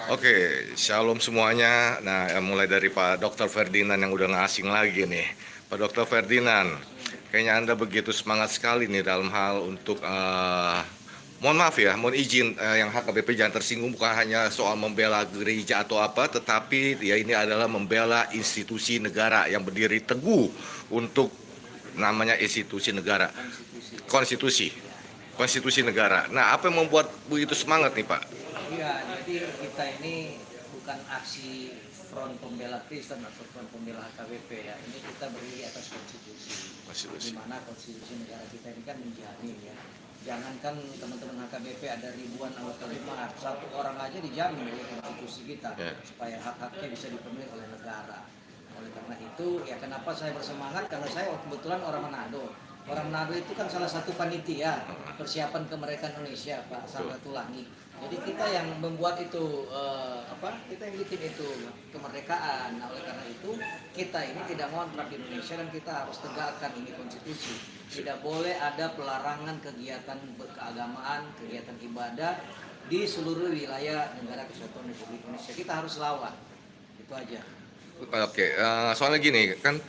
Oke, shalom semuanya. Nah, mulai dari Pak Dr. Ferdinand yang udah nggak asing lagi nih. Pak Dr. Ferdinand, kayaknya Anda begitu semangat sekali nih dalam hal untuk, mohon maaf ya, mohon izin, yang HKBP jangan tersinggung, bukan hanya soal membela gereja atau apa, tetapi ya ini adalah membela institusi negara yang berdiri teguh untuk namanya institusi negara, konstitusi, konstitusi negara. Nah, apa yang membuat begitu semangat nih Pak? Iya, jadi kita ini bukan aksi front pembela Kristen atau front pembela HKBP ya. Ini kita berdiri atas konstitusi. Di mana konstitusi negara kita ini kan menjamin ya. Jangankan teman-teman HKBP ada ribuan anggota jemaat, satu orang aja dijamin oleh konstitusi kita supaya hak-haknya bisa dipenuhi oleh negara. Oleh karena itu, ya kenapa saya bersemangat? Karena saya kebetulan orang Manado. Orang Manado itu kan salah satu panitia persiapan kemerdekaan Indonesia, Pak Samratulangi. Jadi kita yang membuat itu, kita yang bikin itu kemerdekaan. Nah, oleh karena itu kita ini tidak ngontrak di Indonesia dan kita harus tegakkan ini konstitusi. Tidak boleh ada pelarangan kegiatan keagamaan, kegiatan ibadah di seluruh wilayah negara kesatuan Republik Indonesia. Kita harus lawan. Itu aja. Oke, soalnya gini kan,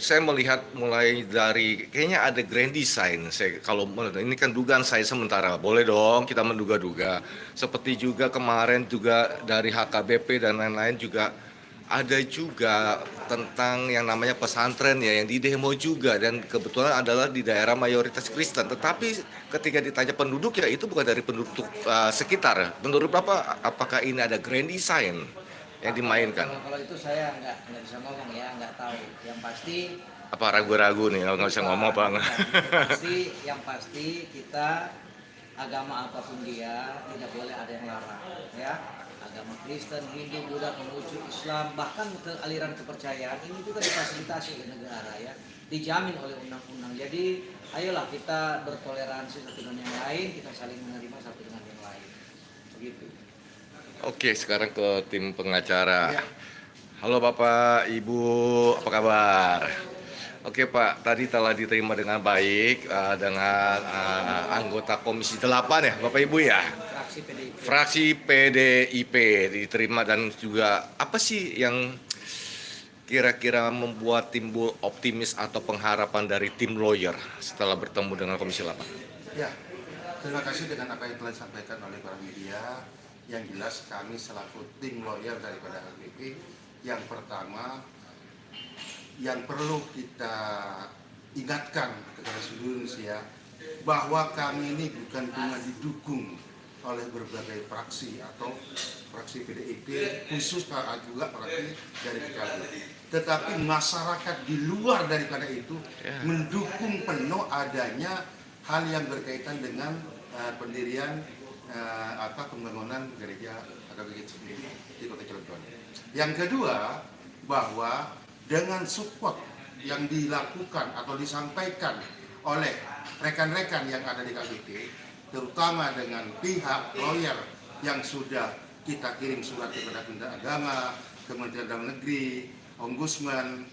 saya melihat mulai dari kayaknya ada grand design. Kalau ini kan dugaan saya sementara, boleh dong kita menduga-duga. Seperti juga kemarin juga dari HKBP dan lain-lain juga ada juga tentang yang namanya pesantren ya, yang di demo juga, dan kebetulan adalah di daerah mayoritas Kristen. Tetapi ketika ditanya penduduk ya itu bukan dari penduduk sekitar. Menurut Bapak, apakah ini ada grand design yang dimainkan? Kalau itu saya nggak bisa ngomong ya, nggak tahu. Yang pasti Apa ragu-ragu nih, nggak bisa ngomong Bang? yang pasti kita agama apapun dia tidak boleh ada yang larang ya. Agama Kristen, Hindu, Buddha, Konghucu, Islam, bahkan ke aliran kepercayaan ini juga difasilitasi oleh negara ya, dijamin oleh undang-undang. Jadi ayolah kita bertoleransi satu dengan yang lain, kita saling menerima satu dengan yang lain. Begitu. Oke, sekarang ke tim pengacara. Ya. Halo Bapak, Ibu, apa kabar? Oke Pak, tadi telah diterima dengan baik dengan anggota Komisi 8 ya, Bapak Ibu ya? Fraksi PDIP. Fraksi PDIP diterima, dan juga apa sih yang kira-kira membuat timbul optimis atau pengharapan dari tim lawyer setelah bertemu dengan Komisi 8? Ya, terima kasih dengan apa yang telah disampaikan oleh para media. Yang jelas kami selaku tim lawyer daripada HKBP, yang pertama yang perlu kita ingatkan kepada seluruh Indonesia bahwa kami ini bukan cuma didukung oleh berbagai fraksi atau fraksi PDIP, khusus juga fraksi dari PKB, tetapi masyarakat di luar daripada itu mendukung penuh adanya hal yang berkaitan dengan pendirian pembangunan gereja HKBP sendiri di Kota Cilegon. Yang kedua, bahwa dengan support yang dilakukan atau disampaikan oleh rekan-rekan yang ada di KBP, terutama dengan pihak lawyer yang sudah kita kirim surat kepada Kementerian Agama, Kementerian Dalam Negeri, Ombudsman,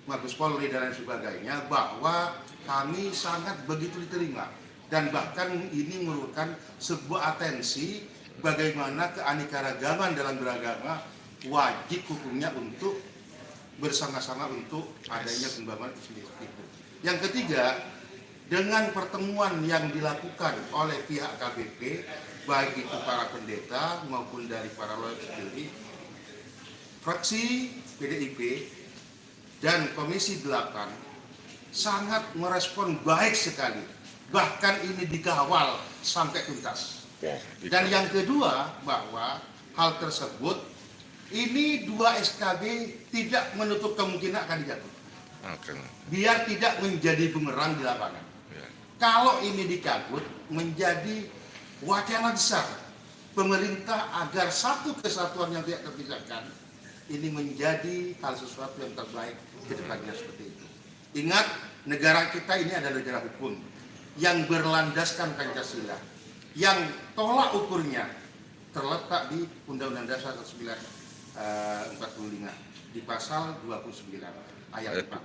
Mabes Polri dan lain sebagainya, bahwa kami sangat begitu diterima. Dan bahkan ini merupakan sebuah atensi bagaimana keanekaragaman dalam beragama wajib hukumnya untuk bersama-sama untuk adanya pembangunan itu. Yang ketiga, dengan pertemuan yang dilakukan oleh pihak KBP, baik itu para pendeta maupun dari para lawyer sendiri, fraksi PDIP dan Komisi 8 sangat merespon baik sekali. Bahkan ini dikawal sampai tuntas. Dan yang kedua, bahwa hal tersebut ini 2 SKB tidak menutup kemungkinan akan dijatuh. Biar tidak menjadi bumerang di lapangan. Kalau ini dicabut, menjadi wacana besar pemerintah agar satu kesatuan yang tidak terpisahkan ini menjadi hal sesuatu yang terbaik ke depannya seperti itu. Ingat, negara kita ini adalah negara hukum yang berlandaskan Pancasila, yang tolak ukurnya terletak di Undang-Undang Dasar 1945 di pasal 29 ayat 4.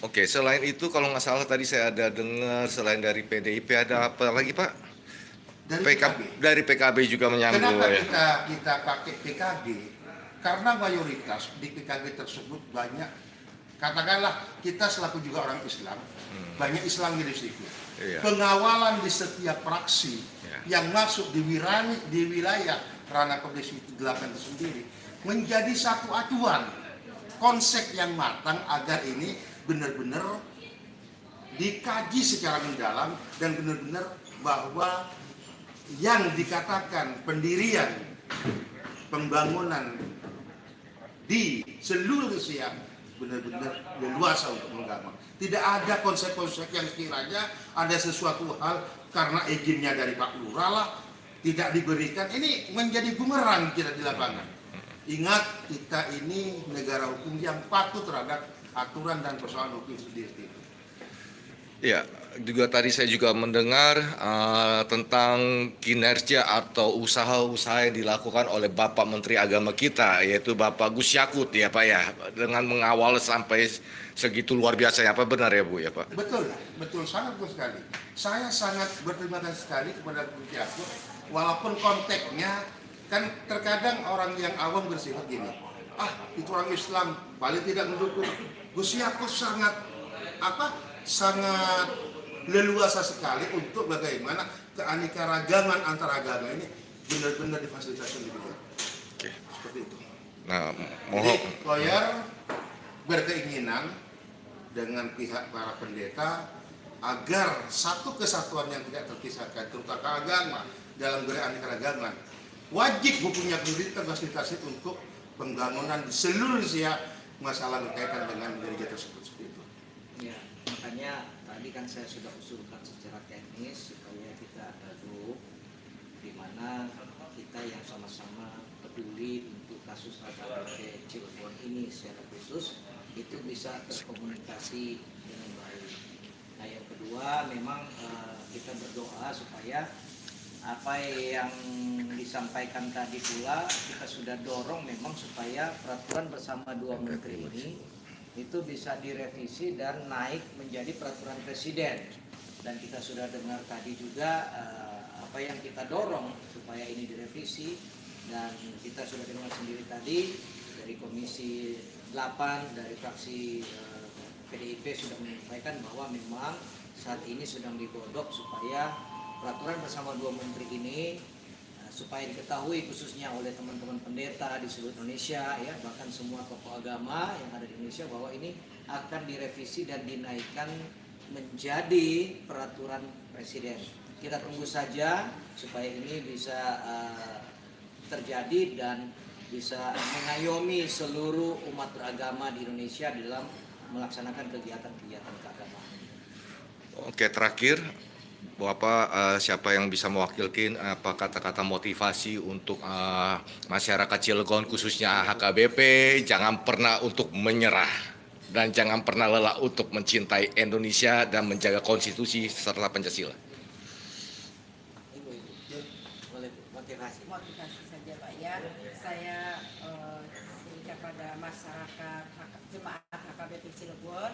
Oke, selain itu kalau nggak salah tadi saya ada dengar selain dari PDIP ada apa lagi Pak? dari PKB, PKB. dari PKB juga menyambut Kenapa ya. kita pakai PKB? Karena mayoritas di PKB tersebut banyak, katakanlah kita selaku juga orang Islam, banyak Islam di situ. Iya. Pengawalan di setiap fraksi Iya. yang masuk di wilayah ranah Komisi 8 itu sendiri menjadi satu acuan, konsep yang matang agar ini benar-benar dikaji secara mendalam dan benar-benar bahwa yang dikatakan pendirian pembangunan di seluruh Indonesia benar-benar leluasa untuk menggamak. Tidak ada konsep-konsep yang sekiranya ada sesuatu hal karena izinnya dari Pak Lurah lah tidak diberikan. Ini menjadi bumerang kita di lapangan. Ingat, kita ini negara hukum yang patuh terhadap aturan dan persoalan hukum sendiri. Ya, juga tadi saya juga mendengar tentang kinerja atau usaha-usaha yang dilakukan oleh Bapak Menteri Agama kita, yaitu Bapak Gus Yakut ya Pak ya, dengan mengawal sampai segitu luar biasa ya Pak, benar ya Bu ya Pak? Betul, betul, sangat betul sekali. Saya sangat berterima kasih sekali kepada Gus Yakut, walaupun konteksnya kan terkadang orang yang awam bersifat gini, itu orang Islam paling tidak mendukung. Gus Yakut sangat sangat leluasa sekali untuk bagaimana keanekaragaman antar agama ini benar-benar difasilitasi lebih baik. Oke. Seperti itu. Nah, Jadi mohon lawyer berkeinginan dengan pihak para pendeta agar satu kesatuan yang tidak terpisahkan, terutama agama dalam beraneka-ragaman, wajib punya pendidikan fasilitasi untuk pembangunan di seluruh Indonesia masalah berkaitan dengan gereja tersebut. Seperti itu. Ya, makanya tadi kan saya sudah usulkan secara teknis supaya kita duduk di mana kita yang sama-sama peduli untuk kasus HKBP Cilegon ini secara khusus itu bisa terkomunikasi dengan baik. Nah, yang kedua memang kita berdoa supaya apa yang disampaikan tadi pula kita sudah dorong memang supaya peraturan bersama dua menteri ini itu bisa direvisi dan naik menjadi peraturan presiden. Dan kita sudah dengar tadi juga apa yang kita dorong supaya ini direvisi, dan kita sudah dengar sendiri tadi dari Komisi 8 dari fraksi PDIP sudah menyampaikan bahwa memang saat ini sedang digodok supaya peraturan bersama dua menteri ini supaya diketahui khususnya oleh teman-teman pendeta di seluruh Indonesia ya, bahkan semua tokoh agama yang ada di Indonesia, bahwa ini akan direvisi dan dinaikkan menjadi peraturan presiden. Kita tunggu saja supaya ini bisa terjadi dan bisa mengayomi seluruh umat beragama di Indonesia dalam melaksanakan kegiatan-kegiatan keagamaan. Oke, terakhir Bapak, siapa yang bisa mewakilkan apa kata-kata motivasi untuk masyarakat Cilegon khususnya HKBP, jangan pernah untuk menyerah dan jangan pernah lelah untuk mencintai Indonesia dan menjaga konstitusi serta Pancasila. Ibu, boleh motivasi. Motivasi saja Pak ya. Saya kepada masyarakat jemaat HKBP Cilegon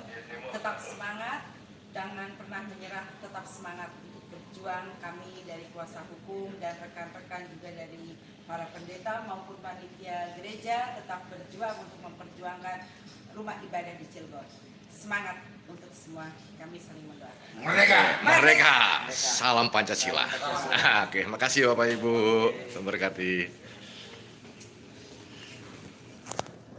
tetap semangat, jangan pernah menyerah, tetap semangat untuk berjuang. Kami dari kuasa hukum dan rekan-rekan juga dari para pendeta maupun panitia gereja tetap berjuang untuk memperjuangkan rumah ibadah di Cilegon. Semangat untuk semua, kami saling mendoakan. Merdeka! Salam Pancasila. Oke, makasih Bapak Ibu. Terima kasih.